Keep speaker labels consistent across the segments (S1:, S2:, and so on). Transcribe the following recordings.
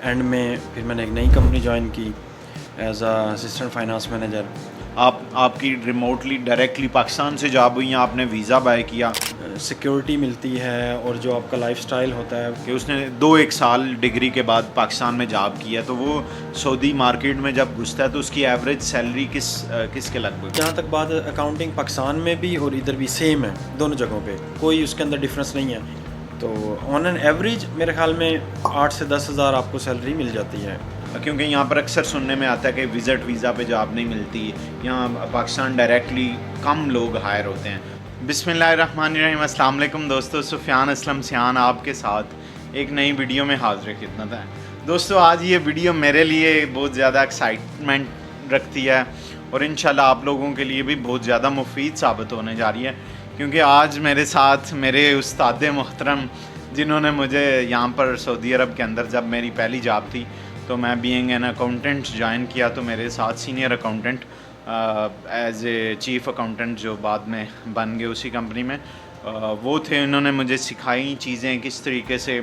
S1: And میں پھر میں نے ایک نئی کمپنی جوائن کی as a assistant finance manager.
S2: آپ کی ریموٹلی ڈائریکٹلی پاکستان سے جاب ہوئی ہیں, آپ نے ویزا بائی کیا,
S1: سیکیورٹی ملتی ہے اور جو آپ کا لائف سٹائل ہوتا ہے
S2: کہ اس نے 2-1 سال ڈگری کے بعد پاکستان میں جاب کی ہے, تو وہ سعودی مارکیٹ میں جب گھستا ہے تو اس کی ایوریج سیلری کس کے لگ بھگ؟
S1: جہاں تک بات اکاؤنٹنگ پاکستان میں بھی اور ادھر بھی سیم ہے, دونوں جگہوں پہ کوئی اس کے اندر ڈفرینس نہیں ہے. تو آن این ایوریج میرے خیال میں 8 سے 10 ہزار آپ کو سیلری مل جاتی ہے.
S2: کیونکہ یہاں پر اکثر سننے میں آتا ہے کہ وزٹ ویزا پہ جاب نہیں ملتی, یہاں پاکستان ڈائریکٹلی کم لوگ ہائر ہوتے ہیں. بسم اللہ الرحمن الرحیم. السلام علیکم دوستو, سفیان اسلم سیان آپ کے ساتھ ایک نئی ویڈیو میں حاضر خدمت ہے. دوستو آج یہ ویڈیو میرے لیے بہت زیادہ ایکسائٹمنٹ رکھتی ہے اور انشاءاللہ آپ لوگوں کے لیے بھی بہت زیادہ مفید ثابت ہونے جا رہی ہے, کیونکہ آج میرے ساتھ میرے استاد محترم جنہوں نے مجھے یہاں پر سعودی عرب کے اندر جب میری پہلی جاب تھی تو میں بینگ این اکاؤنٹنٹ جوائن کیا, تو میرے ساتھ senior accountant as a chief accountant جو بعد میں بن گئے اسی کمپنی میں, وہ تھے. انہوں نے مجھے سکھائی چیزیں کس طریقے سے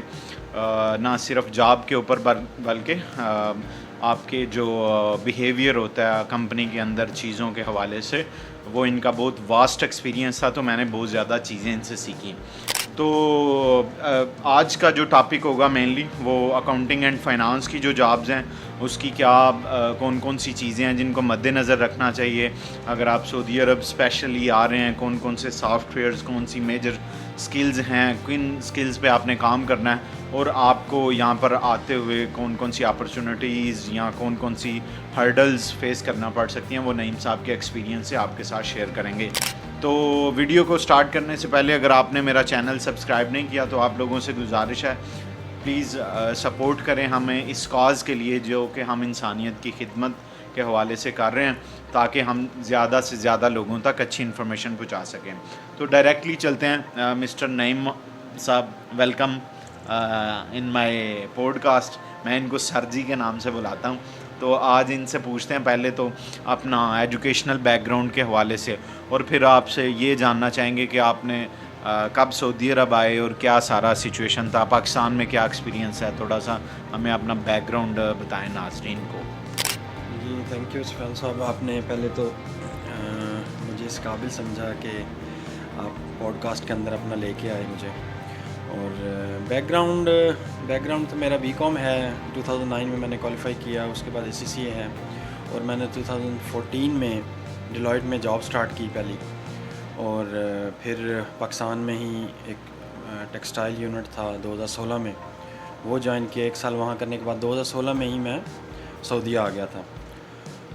S2: نہ صرف جاب کے اوپر بلکہ آپ کے جو بیہیویئر ہوتا ہے کمپنی کے اندر چیزوں کے حوالے سے, وہ ان کا بہت واسٹ ایکسپیرینس تھا, تو میں نے بہت زیادہ چیزیں ان سے سیکھیں. تو آج کا جو ٹاپک ہوگا مینلی وہ اکاؤنٹنگ اینڈ فائنانس کی جو جابز ہیں اس کی کیا کون سی چیزیں ہیں جن کو مد نظر رکھنا چاہیے اگر آپ سعودی عرب اسپیشلی آ رہے ہیں, کون سے سافٹ ویئرز, کون سی میجر سکلز ہیں, کن سکلز پہ آپ نے کام کرنا ہے, اور آپ کو یہاں پر آتے ہوئے کون سی اپرچونیٹیز یا کون سی ہرڈلز فیس کرنا پڑ سکتی ہیں, وہ نعیم صاحب کے ایکسپیرینس سے آپ کے ساتھ شیئر کریں گے. تو ویڈیو کو سٹارٹ کرنے سے پہلے اگر آپ نے میرا چینل سبسکرائب نہیں کیا تو آپ لوگوں سے گزارش ہے پلیز سپورٹ کریں ہمیں اس کاز کے لیے جو کہ ہم انسانیت کی خدمت کے حوالے سے کر رہے ہیں, تاکہ ہم زیادہ سے زیادہ لوگوں تک اچھی انفارمیشن پہنچا سکیں. تو ڈائریکٹلی چلتے ہیں. Mister Naeem sahab, welcome in my podcast. میں ان کو سر جی کے نام سے بلاتا ہوں. تو آج ان سے پوچھتے ہیں پہلے تو اپنا ایجوکیشنل بیک گراؤنڈ کے حوالے سے, اور پھر آپ سے یہ جاننا چاہیں گے کہ آپ نے کب سعودی عرب آئے اور کیا سارا سچویشن تھا, پاکستان میں کیا ایکسپیرینس ہے, تھوڑا سا ہمیں اپنا بیک گراؤنڈ بتائیں ناظرین کو.
S1: جی تھینک یو سفیان صاحب, آپ نے پہلے تو مجھے اس قابل سمجھا کہ آپ پوڈ کاسٹ کے اندر اپنا لے کے آئے مجھے. اور بیک گراؤنڈ تو میرا بی کام ہے, 2009 میں نے کوالیفائی کیا, اس کے بعد ACCA ہے, اور میں نے 2014 میں ڈیلائٹ میں جاب سٹارٹ کی پہلی, اور پھر پاکستان میں ہی ایک ٹیکسٹائل یونٹ تھا 2016 میں, وہ جوائن کیا. 1 سال وہاں کرنے کے بعد 2016 میں ہی میں سعودیہ آ گیا تھا.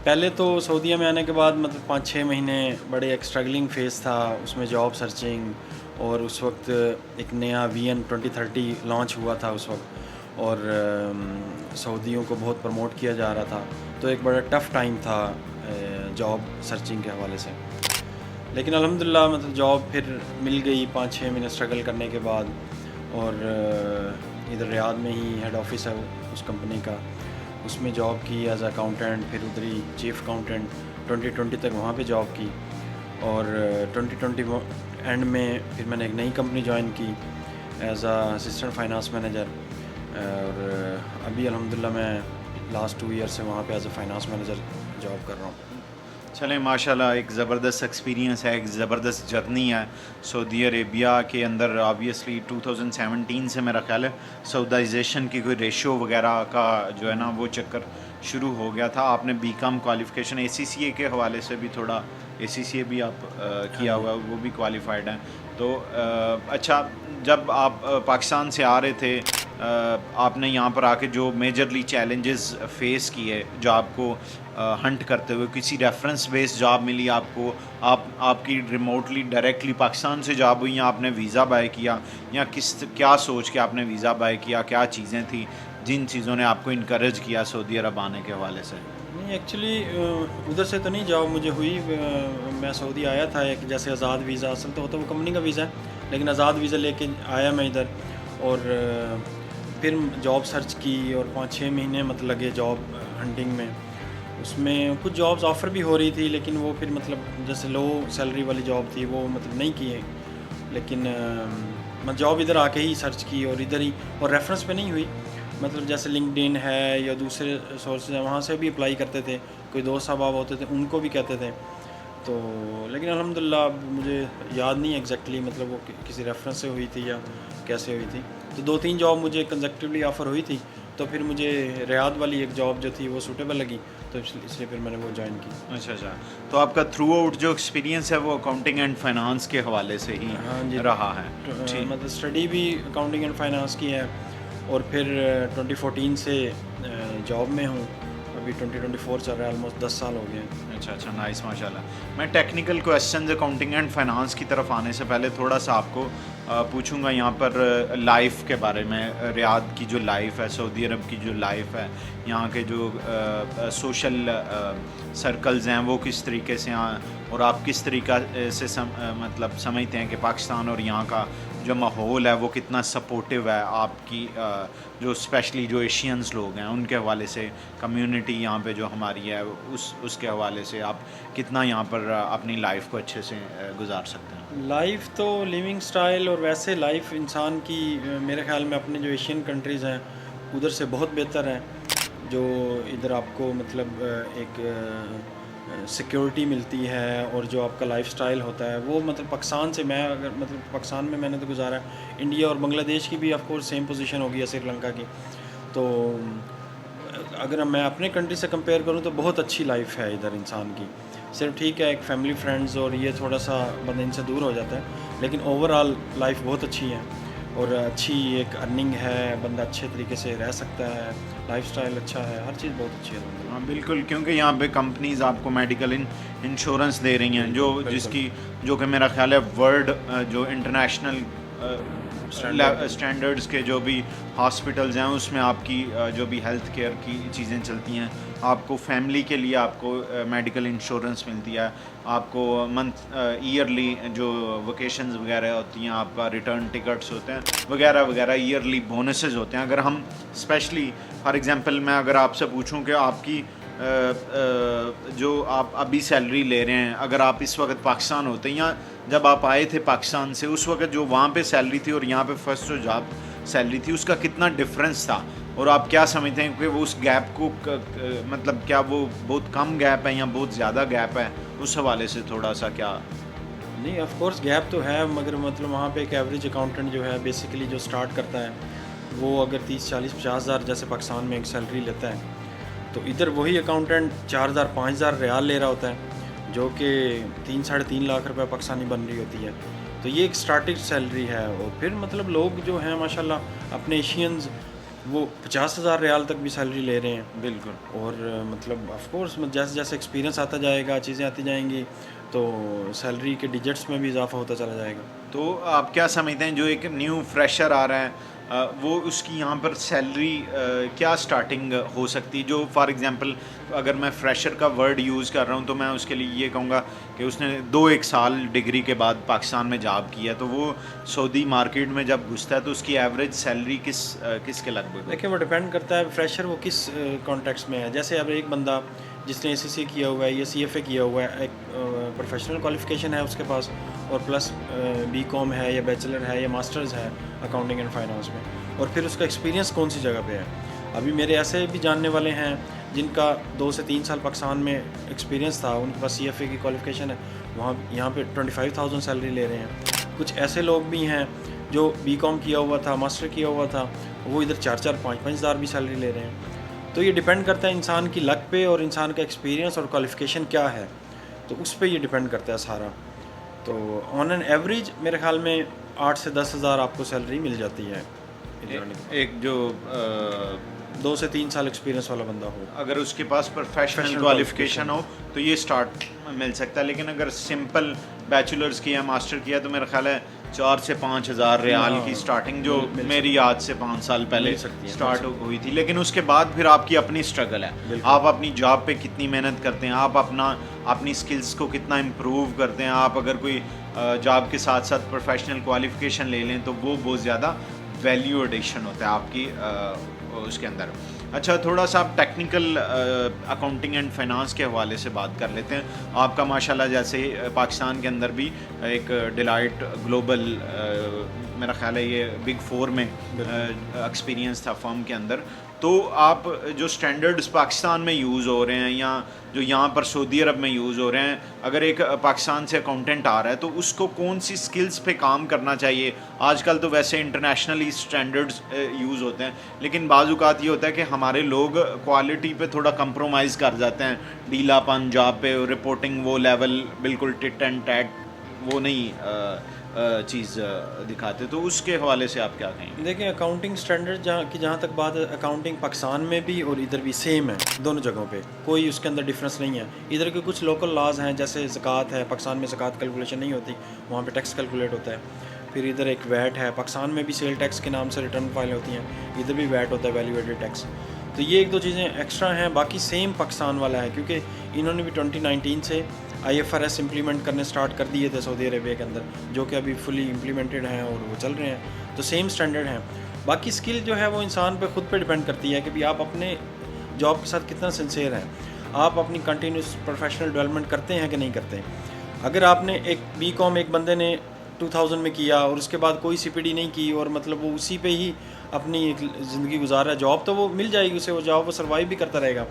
S1: پہلے تو سعودیہ میں آنے کے بعد مطلب 5-6 مہینے بڑے ایک اسٹرگلنگ فیز تھا, اس میں جاب سرچنگ, اور اس وقت ایک نیا VN 2030 لانچ ہوا تھا اس وقت, اور سعودیوں کو بہت پروموٹ کیا جا رہا تھا, تو ایک بڑا ٹف ٹائم تھا جاب سرچنگ کے حوالے سے. لیکن الحمدللہ مطلب جاب پھر مل گئی 5-6 مہینے اسٹرگل کرنے کے بعد, اور ادھر ریاض میں ہی ہیڈ آفس ہے اس کمپنی کا, اس میں جاب کی ایز اے اکاؤنٹنٹ, پھر ادھر ہی چیف اکاؤنٹنٹ 2020 تک وہاں پہ جاب کی, اور 2020 اینڈ میں پھر میں نے ایک نئی کمپنی جوائن کی as a assistant finance manager, اور ابھی الحمدللہ میں لاسٹ 2 ایئر سے وہاں پہ as a finance manager job کر رہا ہوں.
S2: چلیں ماشاءاللہ, ایک زبردست ایکسپیرینس ہے, ایک زبردست جرنی ہے سعودی عربیہ کے اندر. آبویسلی 2017 سے میرا خیال ہے سعودائزیشن کی کوئی ریشو وغیرہ کا جو ہے نا وہ چکر شروع ہو گیا تھا. آپ نے بی کام کوالیفیکیشن ACCA کے حوالے سے بھی تھوڑا ACCA بھی آپ کیا ہوا ہے, وہ بھی کوالیفائڈ ہیں. تو اچھا, جب آپ پاکستان سے آ رہے تھے آپ نے یہاں پر آ کے جو میجرلی چیلنجز فیس کیے, جو آپ کو ہنٹ کرتے ہوئے کسی ریفرنس بیس جاب ملی آپ کو, آپ کی ریموٹلی ڈائریکٹلی پاکستان سے جاب ہوئی, یا آپ نے ویزا بائی کیا, یا کیا سوچ کے آپ نے ویزا بائی کیا, کیا چیزیں تھیں جن چیزوں نے آپ کو انکریج کیا سعودی عرب آنے کے حوالے سے؟
S1: نہیں ایکچولی ادھر سے تو نہیں جاب مجھے ہوئی, میں سعودی آیا تھا ایک جیسے آزاد ویزا, اصل تو ہوتا وہ کمپنی کا ویزا ہے, لیکن آزاد ویزا لے کے آیا میں ادھر, اور پھر جاب سرچ کی, اور 5-6 مہینے مطلب لگے جاب ہنٹنگ میں. اس میں کچھ جابز آفر بھی ہو رہی تھی, لیکن وہ پھر مطلب جیسے لو سیلری والی جاب تھی وہ مطلب نہیں کیے, لیکن میں جاب ادھر آ کے ہی سرچ کی, اور ادھر ہی, اور ریفرنس پہ نہیں ہوئی, مطلب جیسے لنکڈ ان ہے یا دوسرے سورسز ہیں وہاں سے بھی اپلائی کرتے تھے, کوئی دوست احباب ہوتے تھے ان کو بھی کہتے تھے. تو لیکن الحمدللہ اب مجھے یاد نہیں ایگزیکٹلی مطلب وہ کسی ریفرنس سے ہوئی تھی یا کیسے ہوئی تھی. تو 2-3 جاب مجھے کنزیکٹیولی آفر ہوئی تھی, تو پھر مجھے ریاض والی ایک جاب جو تھی وہ سوٹیبل لگی, تو اس لیے پھر میں نے وہ جوائن کی.
S2: اچھا, تو آپ کا تھرو آؤٹ جو ایکسپیرینس ہے وہ اکاؤنٹنگ اینڈ فائنانس کے حوالے سے ہی رہا ہے؟
S1: مطلب اسٹڈی بھی اکاؤنٹنگ اینڈ فائنانس کی ہے, اور پھر 2014 سے جاب میں ہوں, ابھی 2024 چل رہا ہے, آلموسٹ 10 سال ہو گئے ہیں.
S2: اچھا, نائس, ماشاء اللہ. میں technical questions accounting and finance کی طرف آنے سے پہلے تھوڑا سا آپ کو پوچھوں گا یہاں پر لائف کے بارے میں. ریاض کی جو لائف ہے, سعودی عرب کی جو لائف ہے, یہاں کے جو سوشل سرکلز ہیں وہ کس طریقے سے ہیں, اور آپ کس طریقہ سے مطلب سمجھتے ہیں کہ پاکستان اور یہاں کا جو ماحول ہے وہ کتنا سپورٹیو ہے آپ کی جو اسپیشلی جو ایشینز لوگ ہیں ان کے حوالے سے, کمیونٹی یہاں پہ جو ہماری ہے اس کے حوالے سے آپ کتنا یہاں پر اپنی لائف کو اچھے سے گزار سکتے ہیں؟
S1: لائف تو لیونگ سٹائل اور ویسے لائف انسان کی میرے خیال میں اپنے جو ایشین کنٹریز ہیں ادھر سے بہت بہتر ہے. جو ادھر آپ کو مطلب ایک سیکیورٹی ملتی ہے, اور جو آپ کا لائف سٹائل ہوتا ہے وہ مطلب پاکستان سے, میں اگر مطلب پاکستان میں نے تو گزارا ہے, انڈیا اور بنگلہ دیش کی بھی آف کورس سیم پوزیشن ہوگی یا سری لنکا کی. تو اگر میں اپنے کنٹری سے کمپیئر کروں تو بہت اچھی لائف ہے ادھر انسان کی. صرف ٹھیک ہے ایک فیملی فرینڈز اور یہ تھوڑا سا بندہ ان سے دور ہو جاتا ہے, لیکن اوور آل لائف بہت اچھی ہے, اور اچھی ایک ارننگ ہے, بندہ اچھے طریقے سے رہ سکتا ہے, لائف سٹائل اچھا ہے, ہر چیز بہت اچھی ہے.
S2: ہاں بالکل, کیونکہ یہاں پہ کمپنیز آپ کو میڈیکل انشورنس دے رہی ہیں جس کی جو کہ میرا خیال ہے ورلڈ جو انٹرنیشنل اسٹینڈرڈس کے جو بھی ہاسپٹلز ہیں اس میں آپ کی جو بھی ہیلتھ کیئر کی چیزیں چلتی ہیں, آپ کو فیملی کے لیے آپ کو میڈیکل انشورنس ملتی ہے, آپ کو ایئرلی جو ویکیشنز وغیرہ ہوتی ہیں, آپ کا ریٹرن ٹکٹس ہوتے ہیں وغیرہ وغیرہ, ایئرلی بونسز ہوتے ہیں. اگر ہم اسپیشلی فار ایگزامپل میں اگر آپ سے پوچھوں کہ آپ کی جو آپ ابھی سیلری لے رہے ہیں, اگر آپ اس وقت پاکستان ہوتے ہیں یا جب آپ آئے تھے پاکستان سے, اس وقت جو وہاں پہ سیلری تھی اور یہاں پہ فرسٹ جو جاب سیلری تھی اس کا کتنا ڈفرینس تھا, اور آپ کیا سمجھتے ہیں کہ وہ اس گیپ کو مطلب کیا وہ بہت کم گیپ ہے یا بہت زیادہ گیپ ہے, اس حوالے سے تھوڑا سا کیا؟
S1: نہیں آف کورس گیپ تو ہے, مگر مطلب وہاں پہ ایک ایوریج اکاؤنٹنٹ جو ہے بیسیکلی جو سٹارٹ کرتا ہے وہ اگر 30-40-50 ہزار جیسے پاکستان میں ایک سیلری لیتا ہے, تو ادھر وہی اکاؤنٹنٹ 4,000-5,000 ریال لے رہا ہوتا ہے, جو کہ 3-3.5 لاکھ روپے پاکستانی بن رہی ہوتی ہے. تو یہ ایک سٹارٹنگ سیلری ہے. اور پھر مطلب لوگ جو ہیں ماشاءاللہ اپنے ایشینز وہ 50,000 ریال تک بھی سیلری لے رہے ہیں.
S2: بالکل,
S1: اور مطلب آف کورس جیسے جیسے ایکسپیرینس آتا جائے گا, چیزیں آتی جائیں گی, تو سیلری کے ڈیجٹس میں بھی اضافہ ہوتا چلا جائے گا.
S2: تو آپ کیا سمجھتے ہیں جو ایک نیو فریشر آ رہا ہے وہ اس کی یہاں پر سیلری کیا سٹارٹنگ ہو سکتی, جو فار ایگزامپل اگر میں فریشر کا ورڈ یوز کر رہا ہوں تو میں اس کے لیے یہ کہوں گا کہ اس نے 2-1 سال ڈگری کے بعد پاکستان میں جاب کی ہے, تو وہ سعودی مارکیٹ میں جب گھستا ہے تو اس کی ایوریج سیلری کس کے لگ بھگ؟
S1: دیکھیں وہ ڈیپینڈ کرتا ہے فریشر وہ کس کانٹیکس میں ہے. جیسے اب ایک بندہ جس نے ACCA کیا ہوا ہے یا CFA کیا ہوا ہے, ایک پروفیشنل کوالیفیکیشن ہے اس کے پاس, اور پلس BCom ہے یا بیچلر ہے یا ماسٹرز ہے اکاؤنٹنگ اینڈ فائنانس میں, اور پھر اس کا ایکسپیرینس کون سی جگہ پہ ہے. ابھی میرے ایسے بھی جاننے والے ہیں جن کا 2 سے 3 سال پاکستان میں ایکسپیرینس تھا, ان کے پاس CFA کی کوالیفیکیشن ہے, وہاں یہاں پہ 25,000 سیلری لے رہے ہیں. کچھ ایسے لوگ بھی ہیں جو BCom کیا ہوا تھا, ماسٹر کیا ہوا تھا, وہ ادھر 4-5 ہزار بھی سیلری لے رہے ہیں. تو یہ ڈیپینڈ کرتا ہے انسان کی لک پہ اور انسان کا ایکسپیرینس اور کوالیفیکیشن کیا ہے, تو اس پہ یہ ڈیپینڈ کرتا ہے سارا. تو آن این ایوریج میرے خیال میں 8 سے 10 ہزار آپ کو سیلری مل جاتی ہے
S2: ایک جو
S1: 2 سے 3 سال ایکسپیرینس والا بندہ ہو.
S2: اگر اس کے پاس پروفیشنل کوالیفیکیشن ہو تو یہ سٹارٹ مل سکتا ہے, لیکن اگر سمپل بیچلرز کیا ماسٹر کیا تو میرا خیال ہے 4 سے 5 ہزار ریال کی سٹارٹنگ جو میری آج سے 5 سال پہلے سٹارٹ ہوئی تھی. لیکن اس کے بعد پھر آپ کی اپنی سٹرگل ہے, آپ اپنی جاب پہ کتنی محنت کرتے ہیں, آپ اپنی سکلز کو کتنا امپروو کرتے ہیں. آپ اگر کوئی جاب کے ساتھ ساتھ پروفیشنل کوالیفیکیشن لے لیں تو وہ بہت زیادہ ویلیو ایڈیشن ہوتا ہے آپ کی اس کے اندر. اچھا تھوڑا سا آپ ٹیکنیکل اکاؤنٹنگ اینڈ فائنانس کے حوالے سے بات کر لیتے ہیں. آپ کا ماشاءاللہ جیسے پاکستان کے اندر بھی ایک ڈیلائٹ گلوبل میرا خیال ہے یہ بگ 4 میں ایکسپیرینس تھا فرم کے اندر. تو آپ جو اسٹینڈرڈس پاکستان میں یوز ہو رہے ہیں یا جو یہاں پر سعودی عرب میں یوز ہو رہے ہیں, اگر ایک پاکستان سے اکاؤنٹنٹ آ رہا ہے تو اس کو کون سی سکلز پہ کام کرنا چاہیے؟ آج کل تو ویسے انٹرنیشنلی اسٹینڈرڈس یوز ہوتے ہیں, لیکن بعض اوقات یہ ہوتا ہے کہ ہمارے لوگ کوالٹی پہ تھوڑا کمپرومائز کر جاتے ہیں, ڈھیلا پن جاب پہ, رپورٹنگ وہ لیول بالکل ٹٹ اینڈ ٹیٹ وہ نہیں چیز دکھاتے. تو اس کے حوالے سے آپ کیا کہیں؟
S1: دیکھیں اکاؤنٹنگ اسٹینڈرڈ جہاں تک بات ہے, اکاؤنٹنگ پاکستان میں بھی اور ادھر بھی سیم ہے, دونوں جگہوں پہ کوئی اس کے اندر ڈفرینس نہیں ہے. ادھر کے کچھ لوکل لاز ہیں جیسے زکوٰۃ ہے, پاکستان میں زکوٰۃ کیلکولیشن نہیں ہوتی, وہاں پہ ٹیکس کیلکولیٹ ہوتا ہے. پھر ادھر ایک ویٹ ہے, پاکستان میں بھی سیل ٹیکس کے نام سے ریٹرن فائل ہوتی ہیں, ادھر بھی ویٹ ہوتا ہے, ویلیو ایڈڈ ٹیکس. تو یہ ایک دو چیزیں ایکسٹرا ہیں, باقی سیم پاکستان والا ہے, کیونکہ انہوں نے بھی 2019 سے IFRS امپلیمنٹ کرنے سٹارٹ کر دیے تھے سعودی عربیہ کے اندر, جو کہ ابھی فلی امپلیمنٹڈ ہیں اور وہ چل رہے ہیں. تو سیم سٹینڈرڈ ہیں. باقی اسکل جو ہے وہ انسان پہ خود پہ ڈیپینڈ کرتی ہے کہ بھی آپ اپنے جاب کے ساتھ کتنا سنسیئر ہیں, آپ اپنی کنٹینیوس پروفیشنل ڈیولپمنٹ کرتے ہیں کہ نہیں کرتے. اگر آپ نے ایک BCom ایک بندے نے 2000 میں کیا اور اس کے بعد کوئی CPD نہیں کی اور مطلب وہ اسی پہ ہی اپنی زندگی گزار رہا ہے, جاب تو وہ مل جائے گی اسے, وہ جاب وہ سروائیو بھی کرتا رہے گا,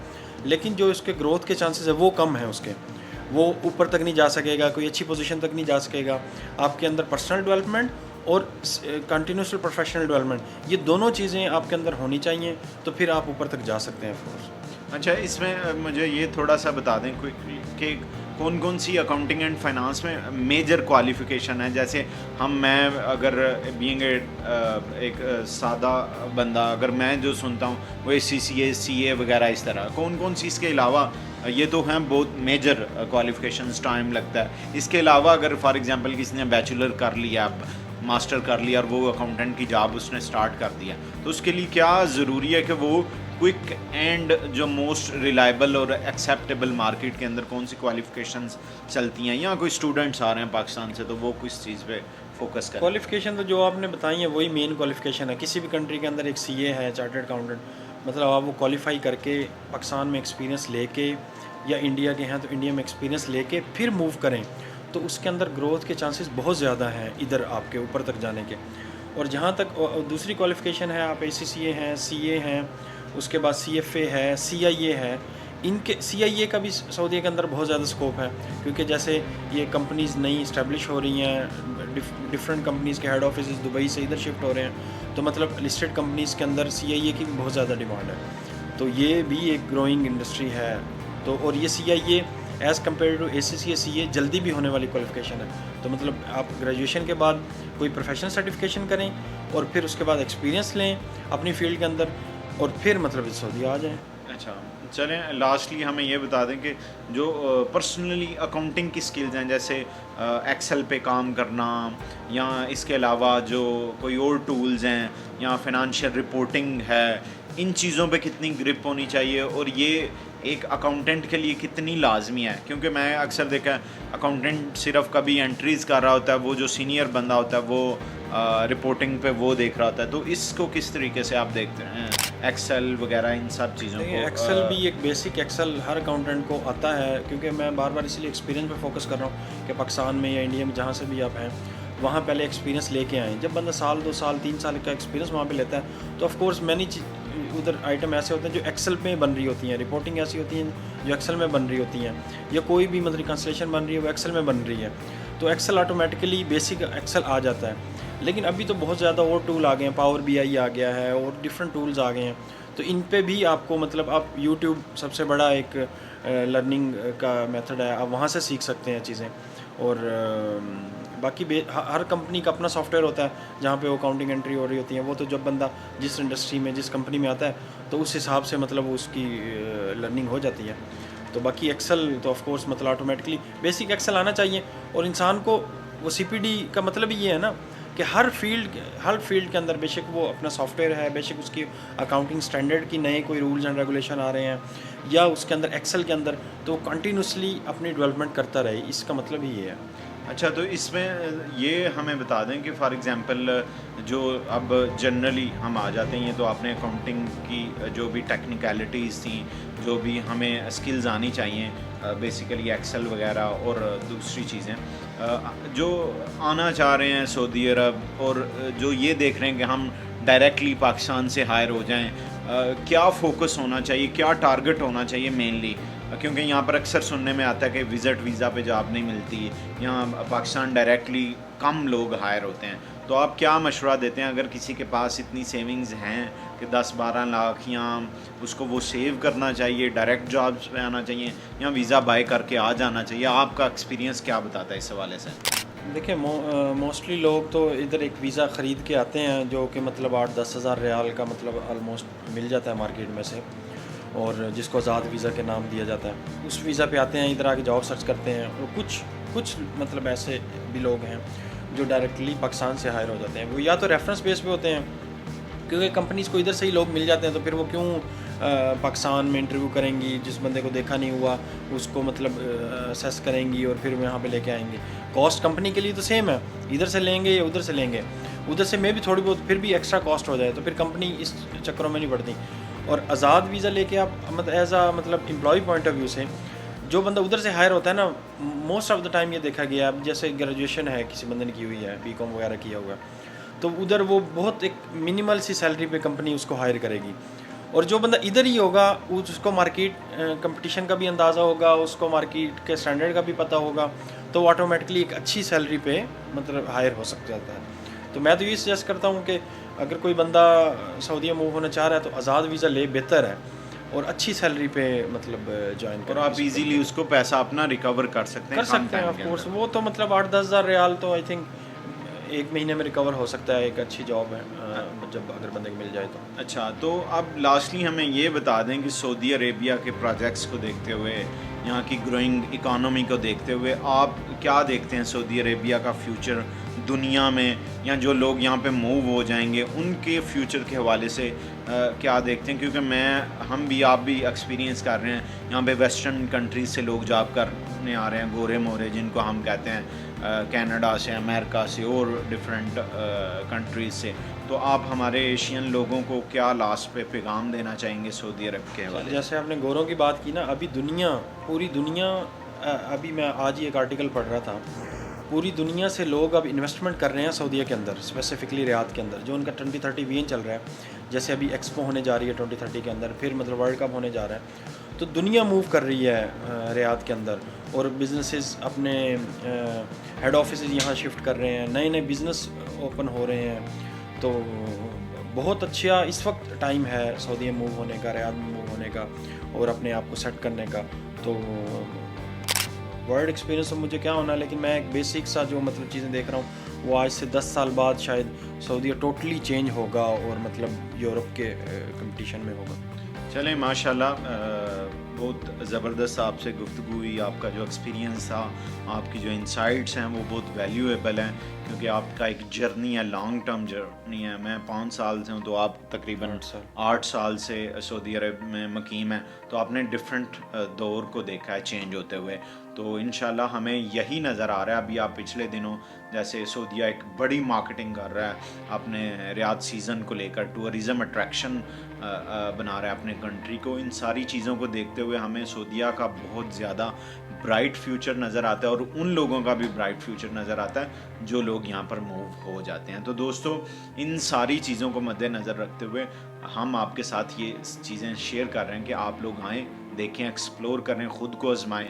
S1: لیکن جو اس کے گروتھ کے چانسز ہیں وہ کم ہیں اس کے, وہ اوپر تک نہیں جا سکے گا, کوئی اچھی پوزیشن تک نہیں جا سکے گا. آپ کے اندر پرسنل ڈیولپمنٹ اور کنٹینیوسلی پروفیشنل ڈیولپمنٹ, یہ دونوں چیزیں آپ کے اندر ہونی چاہیے, تو پھر آپ اوپر تک جا سکتے ہیں. Of course.
S2: اچھا اس میں مجھے یہ تھوڑا سا بتا دیں کہ کون کون سی اکاؤنٹنگ اینڈ فائنانس میں میجر کوالیفیکیشن ہے. جیسے میں اگر بینگ ایک سادہ بندہ, اگر میں جو سنتا ہوں وہ ACCA CA وغیرہ اس طرح, کون سی اس کے علاوہ یہ تو ہیں بہت میجر کوالیفیکیشنز, ٹائم لگتا ہے. اس کے علاوہ اگر فار ایگزامپل کسی نے بیچلر کر لیا, ماسٹر کر لیا اور وہ اکاؤنٹنٹ کی جاب اس نے سٹارٹ کر دیا, تو اس کے لیے کیا ضروری ہے کہ وہ کوئک اینڈ جو موسٹ ریلائبل اور ایکسیپٹیبل مارکیٹ کے اندر کون سی کوالیفیکیشنز چلتی ہیں, یا کوئی اسٹوڈنٹس آ رہے ہیں پاکستان سے تو وہ کس چیز پہ فوکس کریں؟
S1: کوالیفیکیشن تو جو آپ نے بتائی ہیں وہی مین کوالیفیکیشن ہے. کسی بھی کنٹری کے اندر ایک CA ہے, چارٹرڈ اکاؤنٹنٹ, مطلب آپ وہ کوالیفائی کر کے پاکستان میں ایکسپیرینس لے کے, یا انڈیا کے ہیں تو انڈیا میں ایکسپیرینس لے کے پھر موو کریں, تو اس کے اندر گروتھ کے چانسز بہت زیادہ ہیں ادھر آپ کے اوپر تک جانے کے. اور جہاں تک دوسری کوالیفیکیشن ہے, آپ ACCA ہیں, CA ہیں, اس کے بعد CFA ہے, CIA ہے. ان کے CIA کا بھی سعودیہ کے اندر بہت زیادہ اسکوپ ہے, کیونکہ جیسے یہ کمپنیز نئی اسٹیبلش ہو رہی ہیں, ڈفرینٹ کمپنیز کے ہیڈ آفیسز دبئی سے ادھر شفٹ ہو رہے ہیں, تو مطلب لسٹڈ کمپنیز کے اندر CIA کی بھی بہت زیادہ ڈیمانڈ ہے. تو یہ بھی ایک گروئنگ انڈسٹری ہے. تو اور یہ CIA as compare to ACCA CA جلدی بھی ہونے والی کوالیفیکیشن ہے. تو مطلب آپ گریجویشن کے بعد کوئی پروفیشنل سرٹیفکیشن کریں اور پھر اس کے بعد ایکسپیرینس لیں اپنی فیلڈ کے اندر, اور پھر مطلب سعودی آ جائیں.
S2: اچھا چلیں لاسٹلی ہمیں یہ بتا دیں کہ جو پرسنلی اکاؤنٹنگ کی سکلز ہیں, جیسے ایکسل پہ کام کرنا, یا اس کے علاوہ جو کوئی اور ٹولز ہیں, یا فائنانشیل رپورٹنگ ہے, ان چیزوں پہ کتنی گرپ ہونی چاہیے, اور یہ ایک اکاؤنٹنٹ کے لیے کتنی لازمی ہے؟ کیونکہ میں اکثر دیکھا اکاؤنٹنٹ صرف کبھی انٹریز کر رہا ہوتا ہے, وہ جو سینئر بندہ ہوتا ہے وہ رپورٹنگ پہ وہ دیکھ رہا ہوتا ہے. تو اس کو کس طریقے سے آپ دیکھتے ہیں, ایکسل وغیرہ ان سب چیزوں کو؟
S1: ایکسل بھی ایک بیسک ایکسل ہر اکاؤنٹنٹ کو آتا ہے, کیونکہ میں بار بار اس لیے ایکسپیرینس پہ فوکس کر رہا ہوں کہ پاکستان میں یا انڈیا میں جہاں سے بھی آپ ہیں وہاں پہلے ایکسپیرینس لے کے آئیں. جب بندہ سال 2 سال 3 سال کا ایکسپیرینس وہاں پہ لیتا ہے تو آف کورس مینی ادھر آئٹم ایسے ہوتے ہیں جو ایکسل میں بن رہی ہوتی ہیں, رپورٹنگ ایسی ہوتی ہیں جو ایکسل میں بن رہی ہوتی ہیں, یا کوئی بھی مطلب ریکنسلیشن بن رہی ہے وہ ایکسل میں بن رہی ہے. تو ایکسل آٹومیٹکلی بیسک ایکسل آ جاتا ہے. لیکن ابھی تو بہت زیادہ اور ٹول آ گئے ہیں, پاور BI آ گیا ہے اور ڈفرینٹ ٹولز آ گئے ہیں, تو ان پہ بھی آپ کو مطلب آپ یوٹیوب سب سے بڑا ایک لرننگ کا میتھڈ ہے, آپ وہاں سے سیکھ سکتے ہیں چیزیں. اور باقی ہر کمپنی کا اپنا سافٹ ویئر ہوتا ہے جہاں پہ وہ اکاؤنٹنگ انٹری ہو رہی ہوتی ہیں, وہ تو جب بندہ جس انڈسٹری میں جس کمپنی میں آتا ہے تو اس حساب سے مطلب اس کی لرننگ ہو جاتی ہے. تو باقی ایکسل تو آف کورس مطلب آٹومیٹکلی بیسک ایکسل آنا چاہیے. اور انسان کو وہ CPD کا مطلب ہی یہ ہے نا کہ ہر فیلڈ کے اندر بے شک وہ اپنا سافٹ ویئر ہے, بے شک اس کی اکاؤنٹنگ اسٹینڈرڈ کی نئے کوئی رولز اینڈ ریگولیشن آ رہے ہیں, یا اس کے اندر ایکسل کے اندر, تو کنٹینیوسلی اپنی ڈیولپمنٹ کرتا رہے. اس کا مطلب ہی یہ ہے.
S2: اچھا، تو اس میں یہ ہمیں بتا دیں کہ فار ایگزامپل جو اب جنرلی ہم آ جاتے ہیں، یہ تو آپ نے اکاؤنٹنگ کی جو بھی ٹیکنیکلٹیز تھیں، جو بھی ہمیں اسکلز آنی چاہیے، بیسیکلی ایکسل وغیرہ اور دوسری چیزیں جو آنا چاہ رہے ہیں سعودی عرب، اور جو یہ دیکھ رہے ہیں کہ ہم ڈائریکٹلی پاکستان سے ہائر ہو جائیں، کیا فوکس ہونا چاہیے، کیا ٹارگٹ ہونا چاہیے مینلی؟ کیونکہ یہاں پر اکثر سننے میں آتا ہے کہ وزٹ ویزا پہ جاب نہیں ملتی، یہاں پاکستان ڈائریکٹلی کم لوگ ہائر ہوتے ہیں، تو آپ کیا مشورہ دیتے ہیں اگر کسی کے پاس اتنی سیونگز ہیں کہ 10-12 لاکھ، یا اس کو وہ سیو کرنا چاہیے، ڈائریکٹ جابس پہ آنا چاہیے، یا ویزا بائی کر کے آ جانا چاہیے؟ آپ کا ایکسپیرینس کیا بتاتا ہے اس حوالے سے؟
S1: دیکھیں موسٹلی لوگ تو ادھر ایک ویزا خرید کے آتے ہیں جو کہ مطلب 8-10 ہزار ریال کا مطلب آلموسٹ مل جاتا ہے مارکیٹ میں سے، اور جس کو آزاد ویزا کے نام دیا جاتا ہے، اس ویزا پہ آتے ہیں، ادھر آ کے جاب سرچ کرتے ہیں، اور کچھ مطلب ایسے بھی لوگ ہیں جو ڈائریکٹلی پاکستان سے ہائر ہو جاتے ہیں۔ وہ یا تو ریفرنس بیس پہ ہوتے ہیں، کیونکہ کمپنیز کو ادھر سے ہی لوگ مل جاتے ہیں، تو پھر وہ کیوں پاکستان میں انٹرویو کریں گی، جس بندے کو دیکھا نہیں ہوا اس کو مطلب اسیس کریں گی اور پھر یہاں پہ لے کے آئیں گی۔ کاسٹ کمپنی کے لیے تو سیم ہے، ادھر سے لیں گے یا ادھر سے لیں گے، ادھر سے میں بھی تھوڑی بہت پھر بھی ایکسٹرا کاسٹ ہو جائے تو پھر کمپنی اس چکروں میں نہیں پڑتی۔ اور آزاد ویزا لے کے آپ ایز اے مطلب امپلائی پوائنٹ آف ویو سے جو بندہ ادھر سے ہائر ہوتا ہے نا، موسٹ آف دا ٹائم یہ دیکھا گیا ہے، اب جیسے گریجویشن ہے کسی بندے نے کی ہوئی ہے، بی کام وغیرہ کیا ہوا ہے، تو ادھر وہ بہت ایک منیمل سی سیلری پہ کمپنی اس کو ہائر کرے گی، اور جو بندہ ادھر ہی ہوگا اس کو مارکیٹ کمپٹیشن کا بھی اندازہ ہوگا، اس کو مارکیٹ کے اسٹینڈرڈ کا بھی پتہ ہوگا، تو وہ آٹومیٹکلی ایک اچھی سیلری پہ مطلب ہائر ہو سک جاتا ہے۔ تو میں تو یہ سجیسٹ کرتا ہوں کہ اگر کوئی بندہ سعودیہ موو ہونا چاہ رہا ہے تو آزاد ویزا لے، بہتر ہے، اور اچھی سیلری پہ مطلب جوائن
S2: اور
S1: کریں۔
S2: آپ ایزیلی اس کو پیسہ اپنا ریکور کر سکتے ہیں،
S1: کر سکتے ہیں، آف کورس وہ تو مطلب 8-10 ہزار ریال تو آئی تھنک ایک مہینے میں ریکور ہو سکتا ہے، ایک اچھی جاب ہے جب اگر بندے کو مل جائے تو۔
S2: اچھا، تو اب لاسٹلی ہمیں یہ بتا دیں کہ سعودی عربیہ کے پروجیکٹس کو دیکھتے ہوئے، یہاں کی گروئنگ اکانومی کو دیکھتے ہوئے، آپ کیا دیکھتے ہیں سعودی عربیہ کا فیوچر دنیا میں، یا جو لوگ یہاں پہ موو ہو جائیں گے ان کے فیوچر کے حوالے سے کیا دیکھتے ہیں؟ کیونکہ ہم بھی، آپ بھی ایکسپیرینس کر رہے ہیں، یہاں پہ ویسٹرن کنٹریز سے لوگ جاب کرنے آ رہے ہیں، گورے مورے جن کو ہم کہتے ہیں، کینیڈا سے، امریکہ سے اور ڈفرینٹ کنٹریز سے، تو آپ ہمارے ایشین لوگوں کو کیا لاسٹ پہ پیغام دینا چاہیں گے سعودی عرب کے حوالے سے؟
S1: جیسے آپ نے گوروں کی بات کی نا، ابھی دنیا، پوری دنیا، ابھی میں آج ہی ایک آرٹیکل پڑھ رہا تھا، پوری دنیا سے لوگ اب انویسٹمنٹ کر رہے ہیں سعودیہ کے اندر، اسپیسیفکلی ریاض کے اندر، جو ان کا 2030 وین چل رہا ہے، جیسے ابھی ایکسپو ہونے جا رہی ہے 2030 کے اندر، پھر مطلب ورلڈ کپ ہونے جا رہا ہے، تو دنیا موو کر رہی ہے ریاض کے اندر، اور بزنسز اپنے ہیڈ آفیسز یہاں شفٹ کر رہے ہیں، نئے نئے بزنس اوپن ہو رہے ہیں، تو بہت اچھا اس وقت ٹائم ہے سعودیہ موو ہونے کا، ریاض میں موو ہونے کا، اور اپنے آپ کو سیٹ کرنے کا۔ تو ورلڈ ایکسپیرینس اب مجھے کیا ہونا ہے، لیکن میں ایک بیسک سا جو مطلب چیزیں دیکھ رہا ہوں، وہ آج سے 10 سال بعد شاید سعودیہ ٹوٹلی چینج ہوگا اور مطلب یورپ کے کمپٹیشن میں ہوگا۔
S2: چلیں، ماشاءاللہ بہت زبردست آپ سے گفتگو ہوئی، آپ کا جو ایکسپیرینس تھا، آپ کی جو انسائٹس ہیں وہ بہت ویلیویبل ہیں، کیونکہ آپ کا ایک جرنی ہے، لانگ ٹرم جرنی ہے۔ میں 5 سال سے ہوں تو آپ تقریباً 8 سال سے سعودی عرب میں مقیم ہیں، تو آپ نے ڈفرینٹ دور کو دیکھا ہے چینج ہوتے ہوئے، تو انشاءاللہ ہمیں یہی نظر آ رہا ہے۔ ابھی آپ پچھلے دنوں جیسے سعودیہ ایک بڑی مارکیٹنگ کر رہا ہے اپنے ریاض سیزن کو لے کر، ٹورزم اٹریکشن بنا رہا ہے اپنے کنٹری کو، ان ساری چیزوں کو دیکھتے ہوئے ہمیں سعودیہ کا بہت زیادہ برائٹ فیوچر نظر آتا ہے، اور ان لوگوں کا بھی برائٹ فیوچر نظر آتا ہے جو لوگ یہاں پر موو ہو جاتے ہیں۔ تو دوستو، ان ساری چیزوں کو مد نظر رکھتے ہوئے ہم آپ کے ساتھ یہ چیزیں شیئر کر رہے ہیں کہ آپ لوگ آئیں، دیکھیں، ایکسپلور کریں، خود کو آزمائیں۔